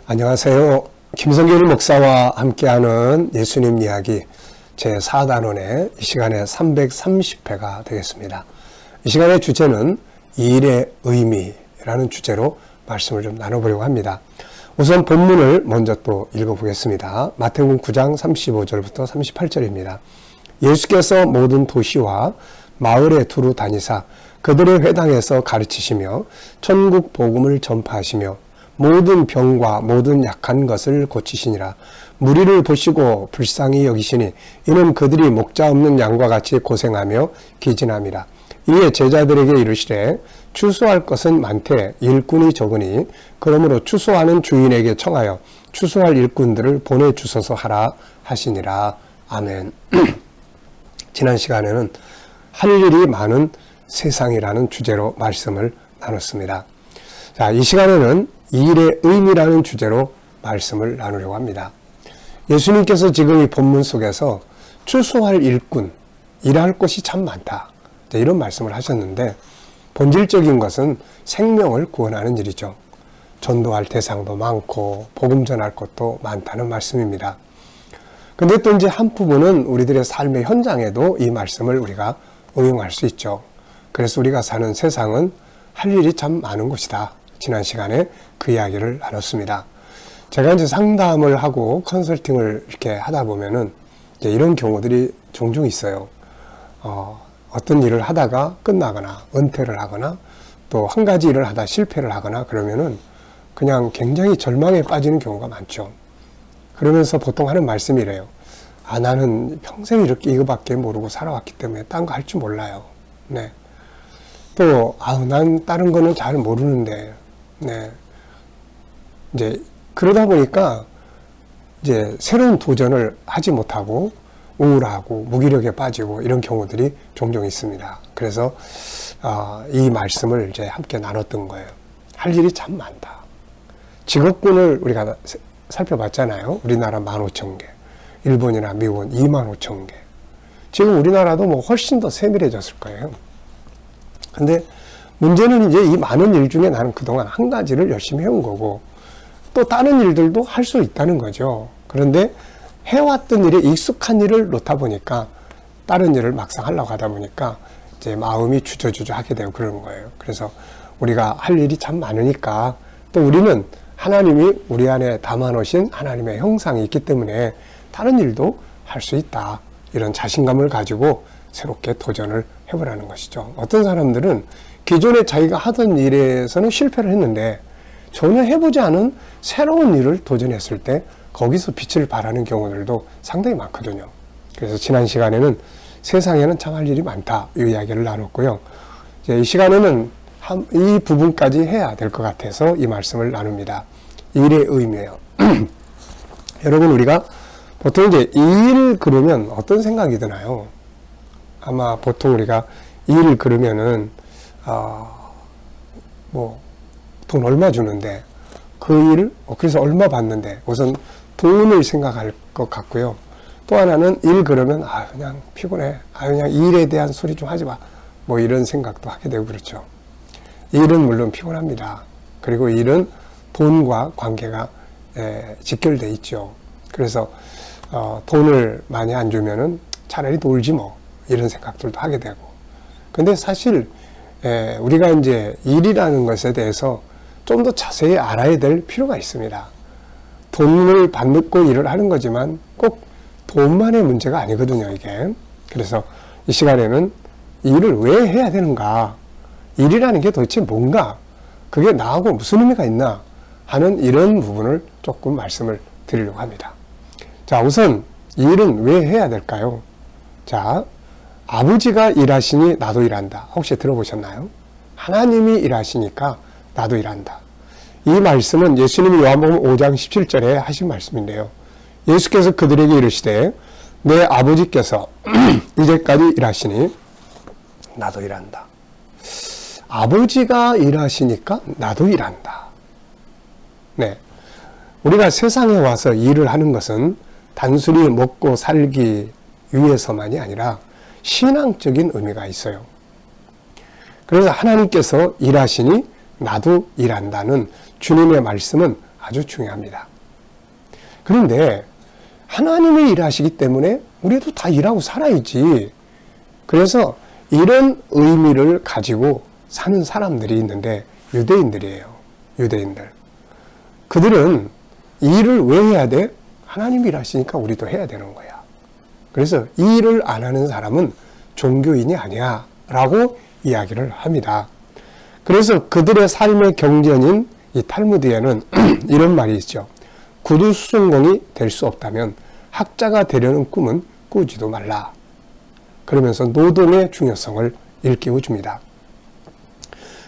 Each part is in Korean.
안녕하세요. 김성길 목사와 함께하는 예수님 이야기 제4단원의 이 시간에 330회가 되겠습니다. 이 시간의 주제는 일의 의미라는 주제로 말씀을 좀 나눠보려고 합니다. 우선 본문을 먼저 또 읽어보겠습니다. 마태복음 9장 35절부터 38절입니다. 예수께서 모든 도시와 마을에 두루 다니사 그들의 회당에서 가르치시며 천국 복음을 전파하시며 모든 병과 모든 약한 것을 고치시니라. 무리를 보시고 불쌍히 여기시니 이는 그들이 목자 없는 양과 같이 고생하며 기진함이라. 이에 제자들에게 이르시되 추수할 것은 많되 일꾼이 적으니 그러므로 추수하는 주인에게 청하여 추수할 일꾼들을 보내주소서 하라 하시니라. 아멘. 지난 시간에는 할 일이 많은 세상이라는 주제로 말씀을 나눴습니다. 자, 이 시간에는 일의 의미라는 주제로 말씀을 나누려고 합니다. 예수님께서 지금 이 본문 속에서 추수할 일꾼, 일할 것이 참 많다, 이런 말씀을 하셨는데 본질적인 것은 생명을 구원하는 일이죠. 전도할 대상도 많고 복음 전할 것도 많다는 말씀입니다. 근데 또 이제 한 부분은 우리들의 삶의 현장에도 이 말씀을 우리가 응용할 수 있죠. 그래서 우리가 사는 세상은 할 일이 참 많은 곳이다. 지난 시간에 그 이야기를 나눴습니다. 제가 이제 상담을 하고 컨설팅을 이렇게 하다 보면은 이제 이런 경우들이 종종 있어요. 어떤 일을 하다가 끝나거나 은퇴를 하거나 또 한 가지 일을 하다 실패를 하거나 그러면은 그냥 굉장히 절망에 빠지는 경우가 많죠. 그러면서 보통 하는 말씀이 이래요. 나는 평생 이렇게 이거밖에 모르고 살아왔기 때문에 딴 거 할 줄 몰라요. 네. 또, 난 다른 거는 잘 모르는데, 네. 이제, 그러다 보니까, 이제, 새로운 도전을 하지 못하고, 우울하고, 무기력에 빠지고, 이런 경우들이 종종 있습니다. 그래서, 이 말씀을 이제 함께 나눴던 거예요. 할 일이 참 많다. 직업군을 우리가 살펴봤잖아요. 우리나라 15,000개. 일본이나 미국은 25,000개. 지금 우리나라도 뭐 훨씬 더 세밀해졌을 거예요. 근데 문제는 이제 이 많은 일 중에 나는 그동안 한 가지를 열심히 해온 거고 또 다른 일들도 할 수 있다는 거죠. 그런데 해왔던 일에 익숙한 일을 놓다 보니까 다른 일을 막상 하려고 하다 보니까 이제 마음이 주저주저 하게 되고 그러는 거예요. 그래서 우리가 할 일이 참 많으니까 또 우리는 하나님이 우리 안에 담아놓으신 하나님의 형상이 있기 때문에 다른 일도 할 수 있다. 이런 자신감을 가지고 새롭게 도전을 해보라는 것이죠. 어떤 사람들은 기존에 자기가 하던 일에서는 실패를 했는데 전혀 해보지 않은 새로운 일을 도전했을 때 거기서 빛을 발하는 경우들도 상당히 많거든요. 그래서 지난 시간에는 세상에는 참 할 일이 많다 이 이야기를 나눴고요. 이제 이 시간에는 이 부분까지 해야 될 것 같아서 이 말씀을 나눕니다. 일의 의미예요. 여러분 우리가 보통 이제 일 그러면 어떤 생각이 드나요? 아마 보통 우리가 일 그러면은 뭐 돈 얼마 주는데 그 일 그래서 얼마 받는데 우선 돈을 생각할 것 같고요. 또 하나는 일 그러면 그냥 피곤해. 그냥 일에 대한 소리 좀 하지 마. 뭐 이런 생각도 하게 되고 그렇죠. 일은 물론 피곤합니다. 그리고 일은 돈과 관계가 직결돼 있죠. 그래서 돈을 많이 안 주면은 차라리 놀지 뭐 이런 생각들도 하게 되고. 근데 사실 우리가 이제 일이라는 것에 대해서 좀 더 자세히 알아야 될 필요가 있습니다. 돈을 받고 일을 하는 거지만 꼭 돈만의 문제가 아니거든요, 이게. 그래서 이 시간에는 일을 왜 해야 되는가? 일이라는 게 도대체 뭔가? 그게 나하고 무슨 의미가 있나? 하는 이런 부분을 조금 말씀을 드리려고 합니다. 자, 우선 일은 왜 해야 될까요? 자, 아버지가 일하시니 나도 일한다. 혹시 들어보셨나요? 하나님이 일하시니까 나도 일한다. 이 말씀은 예수님이 요한복음 5장 17절에 하신 말씀인데요. 예수께서 그들에게 이르시되 내 아버지께서 이제까지 일하시니 나도 일한다. 아버지가 일하시니까 나도 일한다. 네. 우리가 세상에 와서 일을 하는 것은 단순히 먹고 살기 위해서만이 아니라 신앙적인 의미가 있어요. 그래서 하나님께서 일하시니 나도 일한다는 주님의 말씀은 아주 중요합니다. 그런데 하나님이 일하시기 때문에 우리도 다 일하고 살아야지. 그래서 이런 의미를 가지고 사는 사람들이 있는데 유대인들이에요. 유대인들. 그들은 일을 왜 해야 돼? 하나님이 일하시니까 우리도 해야 되는 거야. 그래서 이 일을 안 하는 사람은 종교인이 아니야 라고 이야기를 합니다. 그래서 그들의 삶의 경전인 이 탈무드에는 이런 말이 있죠. 구두 수송공이 될 수 없다면 학자가 되려는 꿈은 꾸지도 말라. 그러면서 노동의 중요성을 일깨워 줍니다.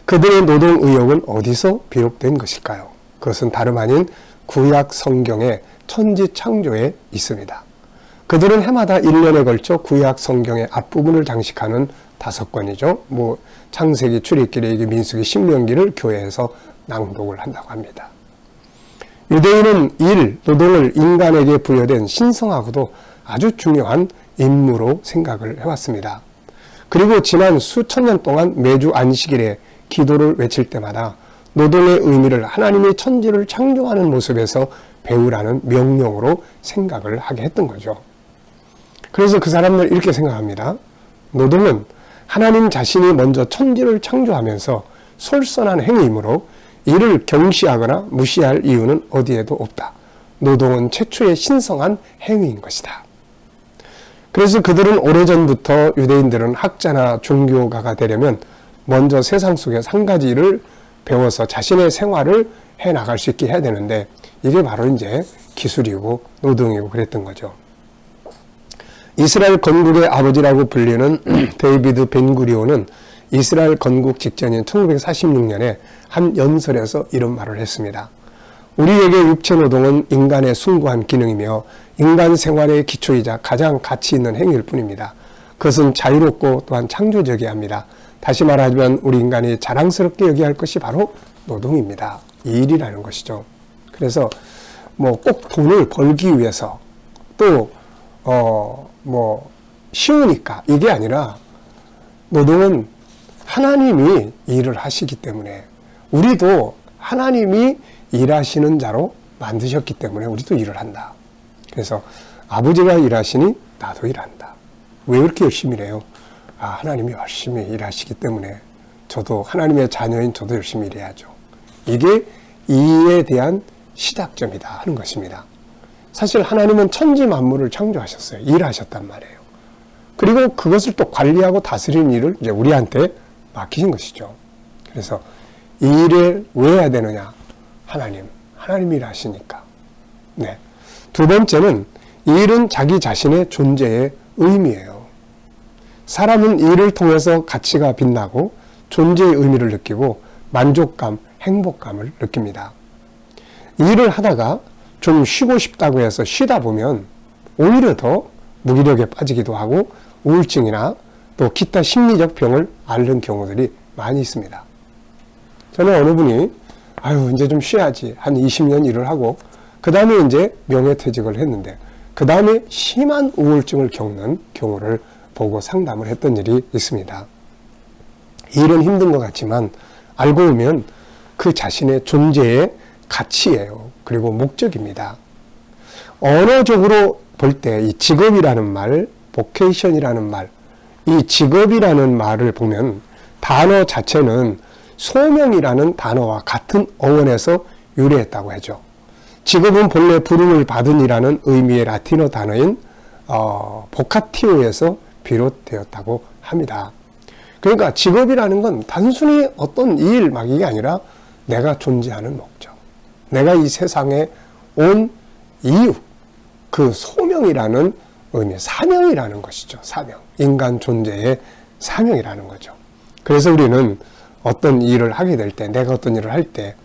그들의 노동 의욕은 어디서 비롯된 것일까요? 그것은 다름 아닌 구약 성경의 천지 창조에 있습니다. 그들은 해마다 1년에 걸쳐 구약 성경의 앞부분을 장식하는 5권이죠. 창세기, 출애굽기, 레위기, 민수기, 신명기를 교회에서 낭독을 한다고 합니다. 유대인은 노동을 인간에게 부여된 신성하고도 아주 중요한 임무로 생각을 해왔습니다. 그리고 지난 수천 년 동안 매주 안식일에 기도를 외칠 때마다 노동의 의미를 하나님이 천지를 창조하는 모습에서 배우라는 명령으로 생각을 하게 했던 거죠. 그래서 그 사람들 이렇게 생각합니다. 노동은 하나님 자신이 먼저 천지를 창조하면서 솔선한 행위이므로 이를 경시하거나 무시할 이유는 어디에도 없다. 노동은 최초의 신성한 행위인 것이다. 그래서 그들은 오래전부터 유대인들은 학자나 종교가가 되려면 먼저 세상 속에서 한 가지 일을 배워서 자신의 생활을 해나갈 수 있게 해야 되는데 이게 바로 이제 기술이고 노동이고 그랬던 거죠. 이스라엘 건국의 아버지라고 불리는 데이비드 벤구리온은 이스라엘 건국 직전인 1946년에 한 연설에서 이런 말을 했습니다. 우리에게 육체노동은 인간의 숭고한 기능이며 인간 생활의 기초이자 가장 가치 있는 행위일 뿐입니다. 그것은 자유롭고 또한 창조적이어야 합니다. 다시 말하자면 우리 인간이 자랑스럽게 여겨야 할 것이 바로 노동입니다. 이 일이라는 것이죠. 그래서 꼭 돈을 벌기 위해서 또 쉬우니까 이게 아니라 노동은 하나님이 일을 하시기 때문에 우리도 하나님이 일하시는 자로 만드셨기 때문에 우리도 일을 한다. 그래서 아버지가 일하시니 나도 일한다. 왜 그렇게 열심히 일해요? 하나님이 열심히 일하시기 때문에 저도 하나님의 자녀인 저도 열심히 일해야죠. 이게 이에 대한 시작점이다 하는 것입니다. 사실 하나님은 천지 만물을 창조하셨어요. 일하셨단 말이에요. 그리고 그것을 또 관리하고 다스리는 일을 이제 우리한테 맡기신 것이죠. 그래서 이 일을 왜 해야 되느냐? 하나님이 일하시니까. 네. 두 번째는 이 일은 자기 자신의 존재의 의미예요. 사람은 일을 통해서 가치가 빛나고 존재의 의미를 느끼고 만족감, 행복감을 느낍니다. 일을 하다가 좀 쉬고 싶다고 해서 쉬다 보면 오히려 더 무기력에 빠지기도 하고 우울증이나 또 기타 심리적 병을 앓는 경우들이 많이 있습니다. 저는 어느 분이 이제 좀 쉬어야지 한 20년 일을 하고 그 다음에 이제 명예퇴직을 했는데 그 다음에 심한 우울증을 겪는 경우를 보고 상담을 했던 일이 있습니다. 일은 힘든 것 같지만 알고 보면 그 자신의 존재의 가치예요. 그리고 목적입니다. 언어적으로 볼 때 이 직업이라는 말, vocation이라는 말, 이 직업이라는 말을 보면 단어 자체는 소명이라는 단어와 같은 어원에서 유래했다고 하죠. 직업은 본래 부름을 받은이라는 의미의 라틴어 단어인 보카티오에서 비롯되었다고 합니다. 그러니까 직업이라는 건 단순히 어떤 일 이게 아니라 내가 존재하는 목적, 내가 이 세상에 온 이유, 그 소명이라는 의미, 사명이라는 것이죠. 사명, 인간 존재의 사명이라는 거죠. 그래서 우리는 어떤 일을 하게 될 때, 내가 어떤 일을 할 때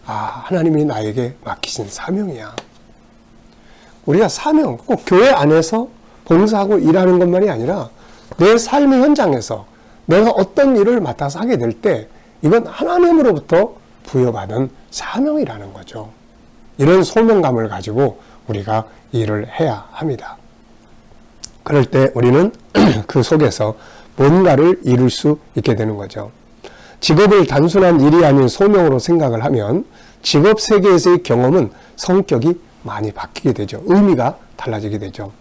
하나님이 나에게 맡기신 사명이야. 우리가 사명, 꼭 교회 안에서 봉사하고 일하는 것만이 아니라 내 삶의 현장에서 내가 어떤 일을 맡아서 하게 될 때 이건 하나님으로부터 부여받은 사명이라는 거죠. 이런 소명감을 가지고 우리가 일을 해야 합니다. 그럴 때 우리는 그 속에서 뭔가를 이룰 수 있게 되는 거죠. 직업을 단순한 일이 아닌 소명으로 생각을 하면 직업 세계에서의 경험은 성격이 많이 바뀌게 되죠. 의미가 달라지게 되죠.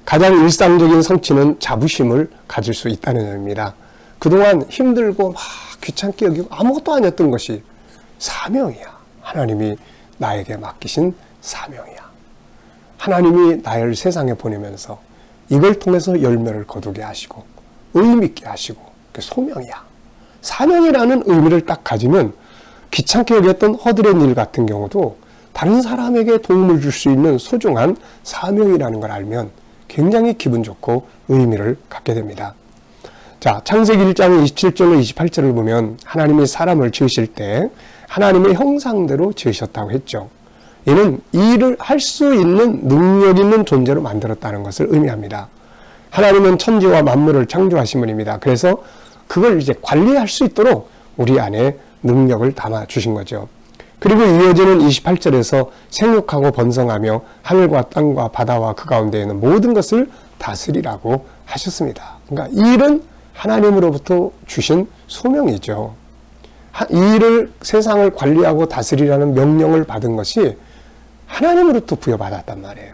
가장 일상적인 성취는 자부심을 가질 수 있다는 점입니다. 그동안 힘들고 막 귀찮게 여기고 아무것도 아니었던 것이 사명이야. 하나님이 나에게 맡기신 사명이야. 하나님이 나를 세상에 보내면서 이걸 통해서 열매를 거두게 하시고 의미 있게 하시고 그게 소명이야. 사명이라는 의미를 딱 가지면 귀찮게 여겼던 허드렛 일 같은 경우도 다른 사람에게 도움을 줄 수 있는 소중한 사명이라는 걸 알면 굉장히 기분 좋고 의미를 갖게 됩니다. 자, 창세기 1장 27절로 28절을 보면 하나님이 사람을 지으실 때 하나님의 형상대로 지으셨다고 했죠. 이는 일을 할 수 있는 능력 있는 존재로 만들었다는 것을 의미합니다. 하나님은 천지와 만물을 창조하신 분입니다. 그래서 그걸 이제 관리할 수 있도록 우리 안에 능력을 담아 주신 거죠. 그리고 이어지는 28절에서 생육하고 번성하며 하늘과 땅과 바다와 그 가운데 있는 모든 것을 다스리라고 하셨습니다. 그러니까 일은 하나님으로부터 주신 소명이죠. 이 일을 세상을 관리하고 다스리라는 명령을 받은 것이 하나님으로부터 부여받았단 말이에요.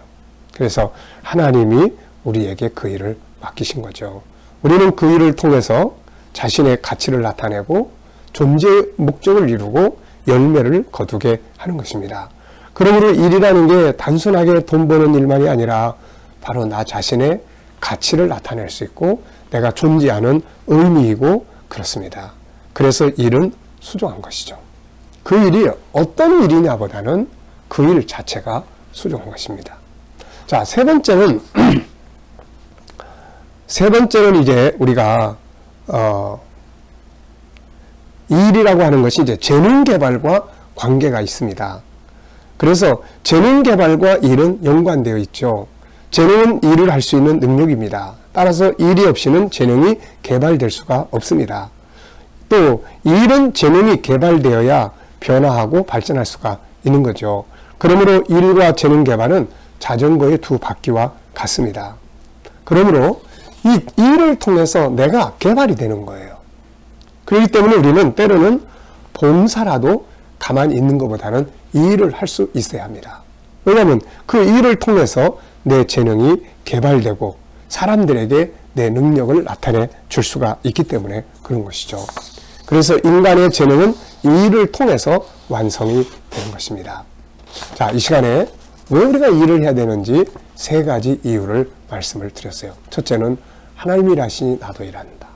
그래서 하나님이 우리에게 그 일을 맡기신 거죠. 우리는 그 일을 통해서 자신의 가치를 나타내고 존재의 목적을 이루고 열매를 거두게 하는 것입니다. 그러므로 일이라는 게 단순하게 돈 버는 일만이 아니라 바로 나 자신의 가치를 나타낼 수 있고 내가 존재하는 의미이고 그렇습니다. 그래서 일은 소중한 것이죠. 그 일이 어떤 일이냐보다는 그 일 자체가 소중한 것입니다. 자, 세 번째는 이제 우리가 일이라고 하는 것이 이제 재능 개발과 관계가 있습니다. 그래서 재능 개발과 일은 연관되어 있죠. 재능은 일을 할 수 있는 능력입니다. 따라서 일이 없이는 재능이 개발될 수가 없습니다. 또 일은 재능이 개발되어야 변화하고 발전할 수가 있는 거죠. 그러므로 일과 재능 개발은 자전거의 두 바퀴와 같습니다. 그러므로 이 일을 통해서 내가 개발이 되는 거예요. 그렇기 때문에 우리는 때로는 봉사라도 가만히 있는 것보다는 이 일을 할 수 있어야 합니다. 왜냐하면 그 일을 통해서 내 재능이 개발되고 사람들에게 내 능력을 나타내 줄 수가 있기 때문에 그런 것이죠. 그래서 인간의 재능은 이 일을 통해서 완성이 되는 것입니다. 자, 이 시간에 왜 우리가 일을 해야 되는지 세 가지 이유를 말씀을 드렸어요. 첫째는 하나님이 일하시니 나도 일한다.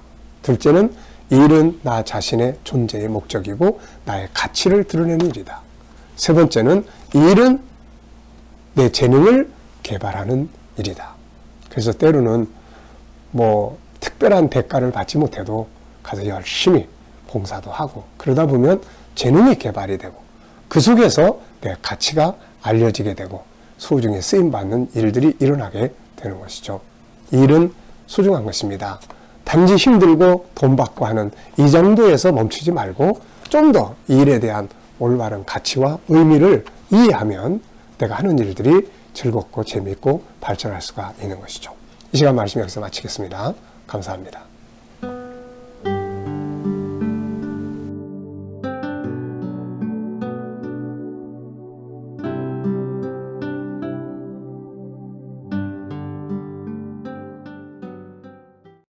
둘째는 일은 나 자신의 존재의 목적이고 나의 가치를 드러내는 일이다. 세 번째는 일은 내 재능을 개발하는 일이다. 그래서 때로는 특별한 대가를 받지 못해도 가서 열심히 봉사도 하고 그러다 보면 재능이 개발이 되고 그 속에서 내 가치가 알려지게 되고 소중히 쓰임받는 일들이 일어나게 되는 것이죠. 일은 소중한 것입니다. 단지 힘들고 돈 받고 하는 이 정도에서 멈추지 말고 좀 더 일에 대한 올바른 가치와 의미를 이해하면 내가 하는 일들이 즐겁고 재미있고 발전할 수가 있는 것이죠. 이 시간 말씀 여기서 마치겠습니다. 감사합니다.